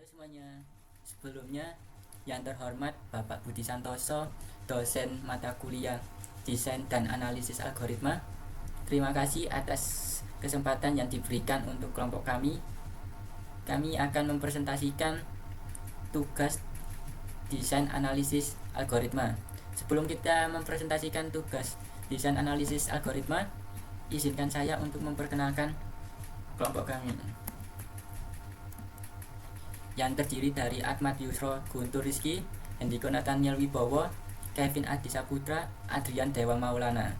semuanya. Sebelumnya, yang terhormat Bapak Budi Santoso, dosen mata kuliah Desain dan Analisis Algoritma. Terima kasih atas kesempatan yang diberikan untuk kelompok kami. Kami akan mempresentasikan tugas desain analisis algoritma. Sebelum kita mempresentasikan tugas desain analisis algoritma, izinkan saya untuk memperkenalkan kelompok kami yang terdiri dari Ahmad Yusro Guntur Rizky, Hendiko Nathaniel Wibowo, Kevin Adi Saputra, Adrian Dewa Maulana.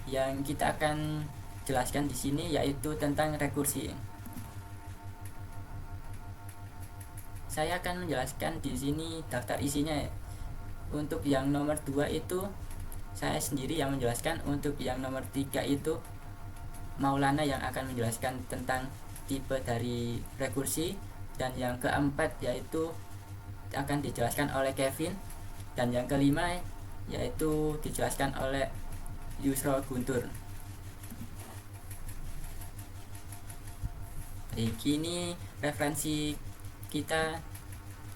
Yang kita akan jelaskan di sini yaitu tentang rekursi. Saya akan menjelaskan di sini daftar isinya. Untuk yang nomor 2 itu saya sendiri yang menjelaskan. Untuk yang nomor 3 itu Maulana yang akan menjelaskan tentang tipe dari rekursi. Dan yang keempat yaitu akan dijelaskan oleh Kevin. Dan yang kelima yaitu dijelaskan oleh Yusro Guntur. Kini referensi kita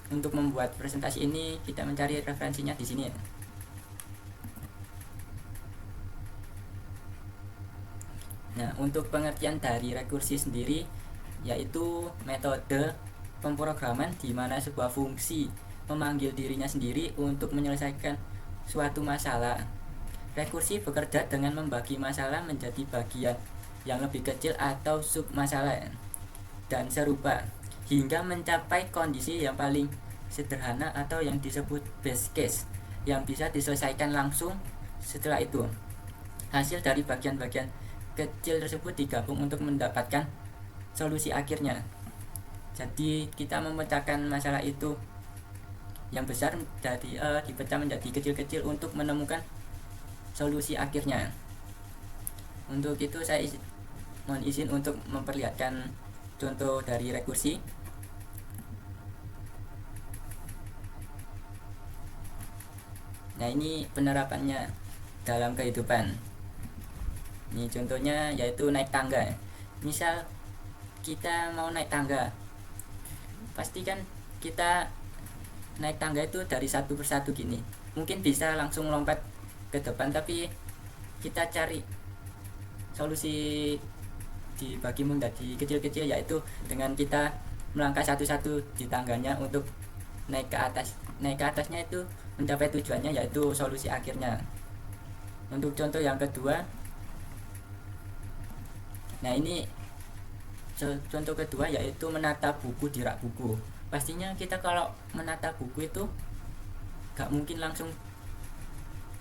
untuk membuat presentasi ini, kita mencari referensinya di sini. Nah, untuk pengertian dari rekursi sendiri yaitu metode pemrograman di mana sebuah fungsi memanggil dirinya sendiri untuk menyelesaikan suatu masalah. Rekursi bekerja dengan membagi masalah menjadi bagian yang lebih kecil atau sub masalah dan serupa hingga mencapai kondisi yang paling sederhana atau yang disebut base case yang bisa diselesaikan langsung. Setelah itu, hasil dari bagian-bagian kecil tersebut digabung untuk mendapatkan solusi akhirnya. Jadi kita memecahkan masalah itu yang besar dipecah menjadi kecil-kecil untuk menemukan solusi akhirnya. Untuk itu saya mohon izin untuk memperlihatkan contoh dari rekursi. Nah, ini penerapannya dalam kehidupan. Ini contohnya yaitu naik tangga. Misal kita mau naik tangga, pastikan kita naik tangga itu dari satu persatu gini. Mungkin bisa langsung lompat ke depan, tapi kita cari solusi dibagi menjadi kecil-kecil, yaitu dengan kita melangkah satu-satu di tangganya untuk naik ke atas. Naik ke atasnya itu mencapai tujuannya, yaitu solusi akhirnya. Untuk contoh yang kedua, nah ini contoh kedua yaitu menata buku di rak buku. Pastinya kita kalau menata buku itu gak mungkin langsung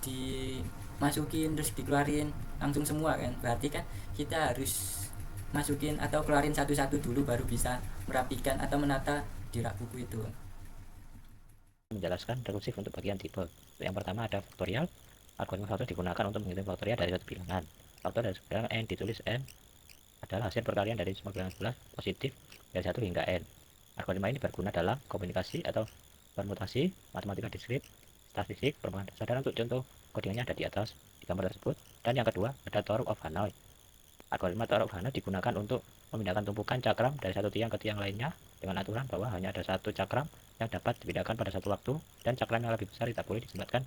dimasukin terus dikeluarin langsung semua kan. Berarti kan kita harus masukin atau keluarin satu-satu dulu baru bisa merapikan atau menata di rak buku itu. Menjelaskan rekursif untuk bagian tipe. Yang pertama ada faktorial. Algoritma faktor digunakan untuk menghitung faktorial dari suatu bilangan. Faktor dari bilangan n ditulis n adalah hasil perkalian dari semua bilangan sebelah positif dari 1 hingga n. Algoritma ini berguna dalam komunikasi atau permutasi, matematika diskrit, statistik, perkembangan dasar. Dan untuk contoh kodingannya ada di atas di gambar tersebut. Dan yang kedua ada Tower of Hanoi. Algoritma Tower of Hanoi digunakan untuk memindahkan tumpukan cakram dari satu tiang ke tiang lainnya dengan aturan bahwa hanya ada satu cakram yang dapat dipindahkan pada satu waktu, dan cakram yang lebih besar tidak boleh disematkan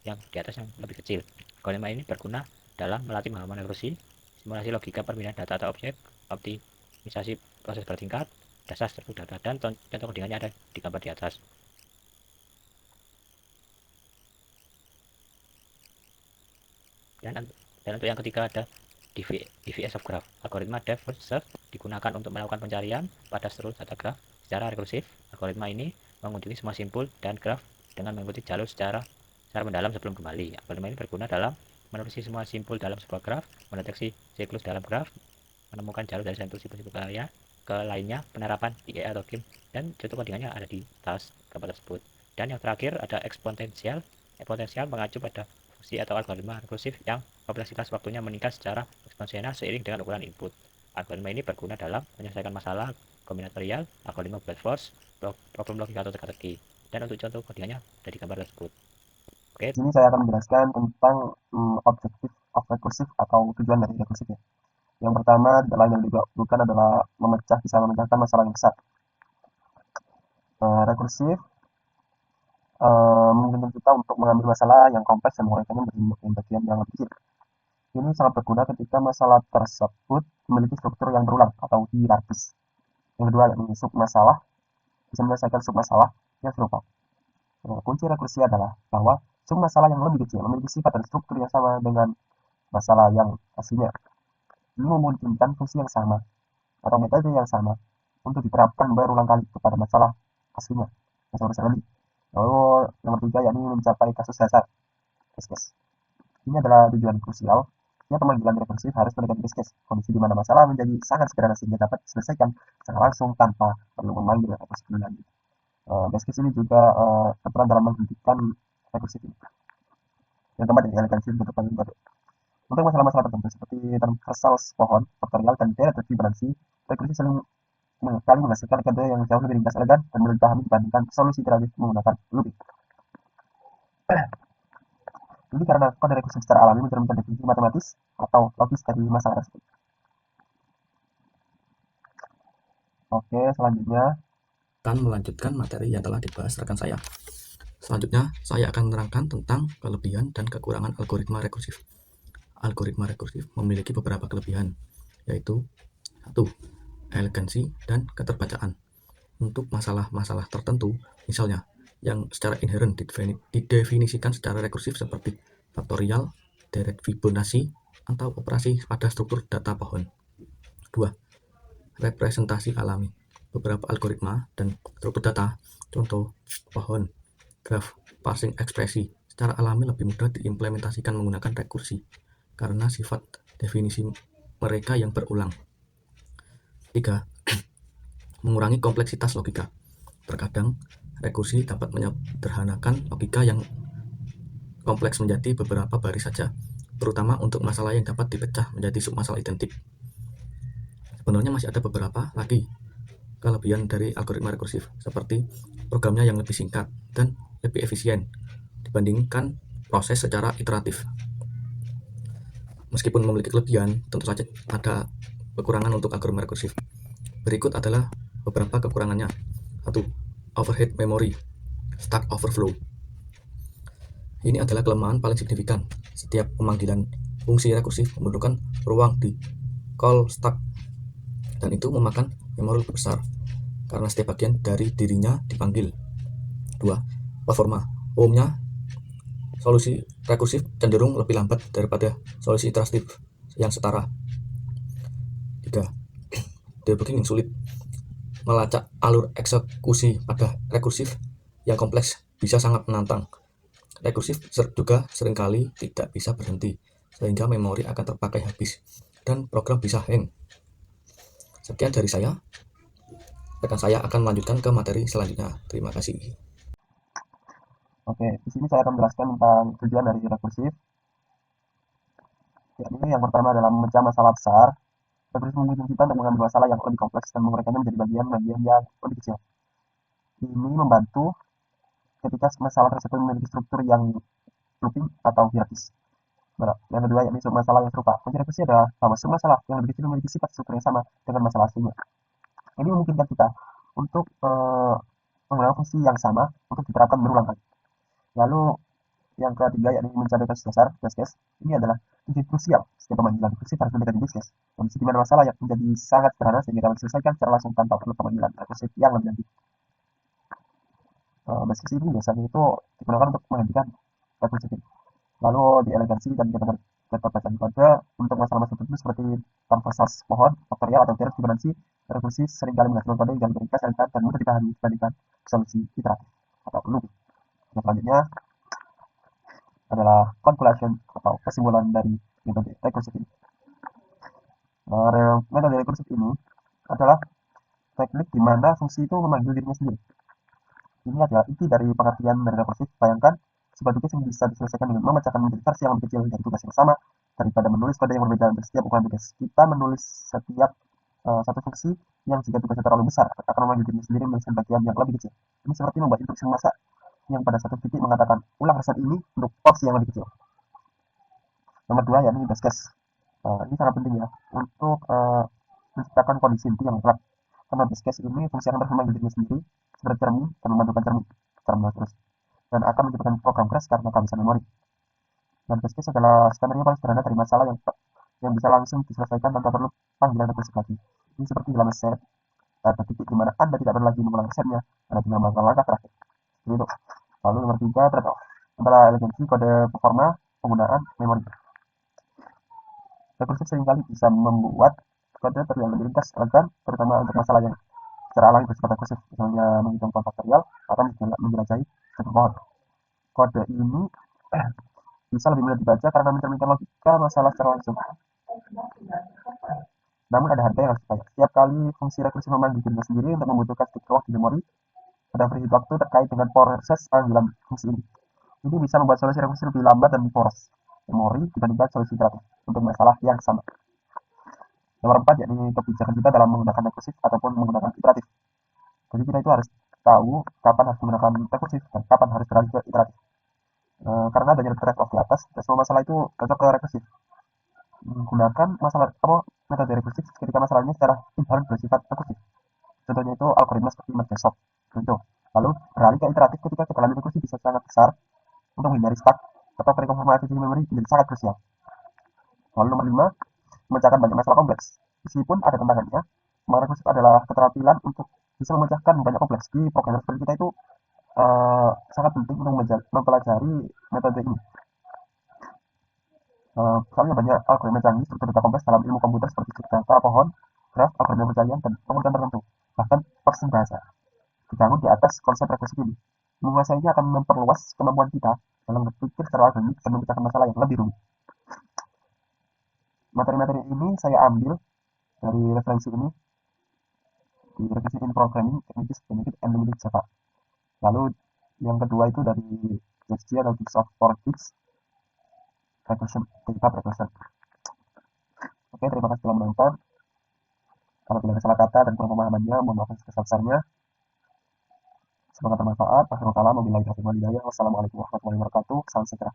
yang di atas yang lebih kecil. Algoritma ini berguna dalam melatih pemahaman rekursi, simulasi logika perpindahan data atau objek, optimisasi proses bertingkat, dasar struktur data, dan contoh kodingannya ada di gambar di atas. Dan untuk yang ketiga ada DVS of graph. Algoritma depth first serve digunakan untuk melakukan pencarian pada seluruh data graph secara rekursif. Algoritma ini mengunjungi semua simpul dan graph dengan mengikuti jalur secara mendalam sebelum kembali. Algoritma ini berguna dalam menelusuri semua simpul dalam sebuah graph, mendeteksi siklus dalam graph, menemukan jalur dari satu simpul ke lainnya, penerapan PA atau GIM, dan contoh kodingannya ada di atas gambar tersebut. Dan yang terakhir ada eksponensial. Eksponensial mengacu pada fungsi atau algoritma rekursif yang kompleksitas waktunya meningkat secara eksponensial seiring dengan ukuran input. Algoritma ini berguna dalam menyelesaikan masalah kombinatorial, algoritma brute force, problem logika atau teka-teki. Dan untuk contoh kodingannya ada di gambar tersebut. Oke. Di sini saya akan menjelaskan tentang objektif of rekursif atau tujuan dari rekursif ya. Yang pertama tidak lain yang dilakukan adalah bisa memecahkan masalah yang besar. Rekursif memungkinkan kita untuk mengambil masalah yang kompleks dan menguraikannya menjadi bagian yang lebih kecil. Ini sangat berguna ketika masalah tersebut memiliki struktur yang berulang atau hierarkis. Yang kedua, yakni submasalah bisa menyelesaikan submasalah yang serupa. Kunci rekursi adalah bahwa submasalah yang lebih kecil memiliki sifat dan struktur yang sama dengan masalah yang aslinya. Ini memungkinkan fungsi yang sama atau metode yang sama untuk diterapkan berulang kali kepada masalah aslinya. Masalah tadi. Lalu nomor 3 yakni mencapai kasus dasar. Case. Ini adalah tujuan krusial. Ya, pemanggilan rekursif harus mendekati base case, kondisi di mana masalah menjadi sangat sederhana sehingga dapat diselesaikan secara langsung tanpa perlu memanggil rekursif lagi. Base case ini juga berperan dalam menghentikan rekursif ini. Yang keempat, elegansi untuk baru. Untuk masalah-masalah tertentu seperti transversal pohon, faktorial, dan deret fibonacci, rekursi sering kali menghasilkan metode yang jauh lebih ringkas, elegan, dan mudah dipahami dibandingkan solusi iteratif menggunakan looping. Ini karena kode rekursi secara alami mencerminkan definisi matematis atau logis dari masalah tersebut. Oke, selanjutnya akan melanjutkan materi yang telah dibahas rekan saya. Selanjutnya, saya akan menerangkan tentang kelebihan dan kekurangan algoritma rekursif. Algoritma rekursif memiliki beberapa kelebihan, yaitu 1. Elegansi dan keterbacaan. Untuk masalah-masalah tertentu, misalnya yang secara inherent didefinisikan secara rekursif seperti faktorial, deret Fibonacci, atau operasi pada struktur data pohon. 2. Representasi alami. Beberapa algoritma dan struktur data, contoh pohon, graf, parsing ekspresi, secara alami lebih mudah diimplementasikan menggunakan rekursi karena sifat definisi mereka yang berulang. 3. Mengurangi kompleksitas logika. Terkadang, rekursi dapat menyederhanakan logika yang kompleks menjadi beberapa baris saja, terutama untuk masalah yang dapat dipecah menjadi submasalah identik. Sebenarnya masih ada beberapa lagi kelebihan dari algoritma rekursif, seperti programnya yang lebih singkat dan lebih efisien dibandingkan proses secara iteratif. Meskipun memiliki kelebihan, tentu saja ada kekurangan untuk algoritma rekursif. Berikut adalah beberapa kekurangannya. 1. Overhead memory, stack overflow. Ini adalah kelemahan paling signifikan. Setiap pemanggilan fungsi rekursif membutuhkan ruang di call stack, dan itu memakan memori lebih besar karena setiap bagian dari dirinya dipanggil. 2. Performa. Umumnya, solusi rekursif cenderung lebih lambat daripada solusi iteratif yang setara. 3. Debugging yang sulit. Melacak alur eksekusi pada rekursif yang kompleks bisa sangat menantang. Rekursif juga seringkali tidak bisa berhenti, sehingga memori akan terpakai habis dan program bisa hang. Sekian dari saya. Rekan saya akan melanjutkan ke materi selanjutnya. Terima kasih. Oke, di sini saya akan menjelaskan tentang tujuan dari rekursif. Yakni yang pertama adalah memecah masalah besar. Rekursif memungkinkan kita untuk mengambil masalah yang lebih kompleks dan menguraikannya menjadi bagian-bagian yang lebih kecil. Ini membantu ketika masalah tersebut memiliki struktur yang looping atau hierarkis. Yang kedua yakni submasalah yang serupa. Kunci rekursif adalah bahwa submasalah yang lebih kecil memiliki sifat struktur yang sama dengan masalah aslinya. Ini memungkinkan kita untuk menggunakan fungsi yang sama untuk diterapkan berulang kali. Lalu yang ketiga yakni mencari kasus dasar, base case. Ini adalah kunci krusial. Setiap pemanggilan rekursif harus mendekati base case. Kondisi di mana masalah yang menjadi sangat sederhana sehingga dapat diselesaikan secara langsung tanpa perlu pemanggilan rekursif yang lebih lanjut. Base case ini biasanya itu digunakan untuk menghentikan rekursif ini. Lalu di elegansi dan keterbacaan kode untuk masalah-masalah tertentu seperti transversal pohon, faktorial atau deret Fibonacci, rekursi seringkali menghasilkan kode yang lebih ringkas, elegan, dan mudah dipahami dibandingkan solusi iteratif atau looping. Yang selanjutnya adalah conclusion atau kesimpulan dari metode rekursif ini. Metode rekursif ini adalah teknik di mana fungsi itu memanggil dirinya sendiri. Ini adalah inti dari pengertian dari rekursif. Bayangkan sebuah tugas yang bisa diselesaikan dengan memecahkan menjadi versi yang lebih kecil dari tugas yang sama daripada menulis kode yang berbeda untuk setiap ukuran tugas. Kita menulis setiap satu fungsi yang jika tugasnya terlalu besar akan memanggil dirinya sendiri menuliskan bagian yang lebih kecil. Ini seperti membuat instruksi memasak yang pada satu titik mengatakan ulang resep ini untuk porsi yang lebih kecil. Nomor 2 yakni base case. Ini sangat penting ya untuk menciptakan kondisi inti yang tepat. Karena base case ini fungsi akan terus memanggil dirinya sendiri seperti cermin dan membantukan cermin secara terus, dan akan menyebabkan program crash karena kehabisan memori. Dan base case adalah skenario paling sederhana dari masalah yang bisa langsung diselesaikan tanpa perlu panggilan rekursif lagi. Ini seperti dalam set, ada titik di mana Anda tidak perlu lagi mengulang setnya, Anda tinggal melakukan langkah terakhir. Jadi itu. Lalu nomor 3, trade-off antara elegansi kode performa penggunaan memori. Rekursif seringkali bisa membuat kode terlihat lebih ringkas, elegan, terutama untuk masalah yang secara alami bersifat rekursif, misalnya menghitung faktorial atau menjelajahi struktur pohon. Kode ini bisa lebih mudah dibaca karena mencerminkan logika masalah secara langsung. Namun ada harga yang harus dibayar. Setiap kali fungsi rekursif memanggil dirinya sendiri untuk membutuhkan stik di memori, ada free waktu terkait dengan proses panggilan fungsi ini. Ini bisa membuat solusi rekursif lebih lambat dan boros memori dibandingkan solusi iteratif untuk masalah yang sama. Nomor 4, yakni kebijakan kita dalam menggunakan rekursif ataupun menggunakan iteratif. Jadi kita itu harus tahu kapan harus menggunakan rekursif dan kapan harus beralih ke iteratif. Karena adanya trade-off di atas, semua masalah itu cocok ke rekursif. Gunakan metode rekursif ketika masalahnya secara inherent bersifat rekursif. Contohnya itu algoritma seperti Microsoft. Contoh. Lalu beralih ke iteratif ketika kekalahan rekursif bisa sangat besar untuk menghindari stuck atau prekonfirmasi memori menjadi sangat krusial. Lalu nomor 5, memecahkan banyak masalah kompleks. Meskipun ada tantangannya, rekursif adalah keterampilan untuk bisa memecahkan banyak kompleks. Di programmer seperti kita itu sangat penting untuk mempelajari metode ini. Soalnya banyak algoritma canggih struktur data kompleks dalam ilmu komputer seperti struktur data, pohon, graf, algoritma pencarian, dan pengurutan tertentu. Bahkan person bahasa dibangun di atas konsep rekursif ini. Menguasainya akan memperluas kemampuan kita dalam berpikir secara organik dan memecahkan masalah yang lebih rumit. Materi-materi ini saya ambil dari referensi ini di Revisi in Programming, Techniques, Benefit, and Limited Java. Lalu yang kedua itu dari JSG atau Books of for Kids, Recursion, Data Recursion. Oke, terima kasih telah menonton. Kalau tidak ada salah kata dan kurang pemahamannya, mohon maaf sebesar-besarnya. Semoga bermanfaat. Wassalamualaikum warahmatullahi wabarakatuh. Salam sejahtera.